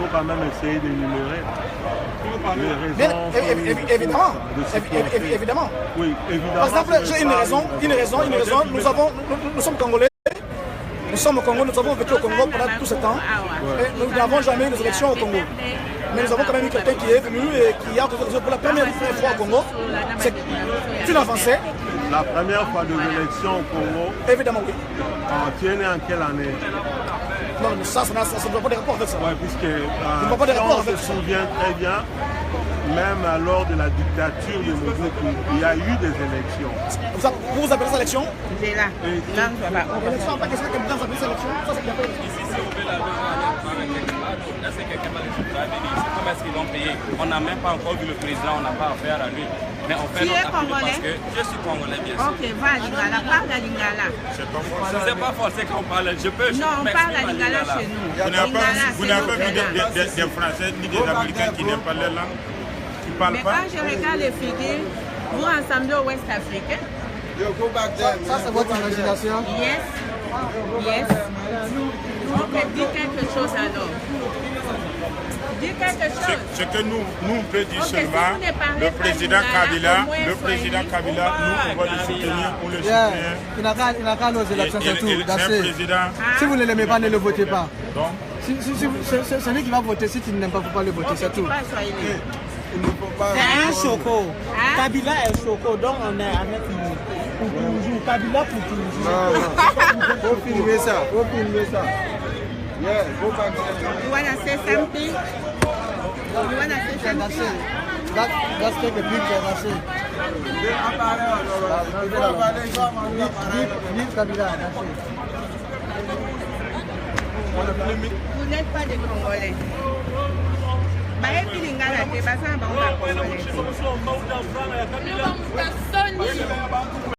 faut quand même essayer d'énumérer les raisons. Évidemment. Oui, évidemment. Par exemple, j'ai une raison. Nous sommes Congolais. Nous sommes au Congo, nous avons vécu au Congo pendant tout ce temps. Et nous n'avons jamais eu de élections au Congo. Mais nous avons quand même eu quelqu'un qui est venu et qui a pour la première fois au Congo. C'est une avancée. La première fois de l'élection au Congo. Évidemment, oui. Tu es né en quelle année? Non, mais ça ne doit pas de rapport avec ça. Oui, puisque on se souvient très bien, même lors de la dictature de Mobutu, il y a eu des élections. Vous appelez ça élection? C'est là. Élection, pas question que vous appelez ça élection. Ça, c'est bien fait. Comment est-ce qu'ils vont payer? On n'a même pas encore vu le président, on n'a pas affaire à lui. Mais on fait tu es congolais? parce que je suis congolais, bien sûr. Ok, va à Lingala, parle à Lingala. Je ne sais pas forcément qu'on parle, je peux. Non, on parle à Lingala chez nous. Vous n'avez pas vu des Français ni des Américains qui n'aiment pas leur langue, qui ne parlent Mais pas? quand je regarde les figures, vous rassemblez au West Africain. Ça, c'est votre imagination. Yes. Yes. Ok, dis quelque chose alors. Dis quelque chose. Ce que nous on peut dire Ok, si seulement, vous ne parlez le pas président Lingala, Kabila, au moins nous on va le soutenir, on le Yeah. soutient. Il n'a qu'à nos élections, c'est tout. C'est un président. Si vous ne l'aimez pas, ne le votez pas. Donc, C'est lui qui va voter. Si tu n'aimes pas, il ne faut pas le voter, c'est tout. Pas Swahili. C'est un choco. Hein? Kabila est choco, donc on est avec lui. Pour toujours. Kabila pour toujours. Faut filmer ça. Faut filmer ça. Yeah, go back. You wanna say something? You wanna say something? Let's take a picture. That's it. Leave Kabila. That's it. Vous n'êtes pas des Congolais. Bah, et puis Lingala, t'es pas ça, bah, on va Congolais.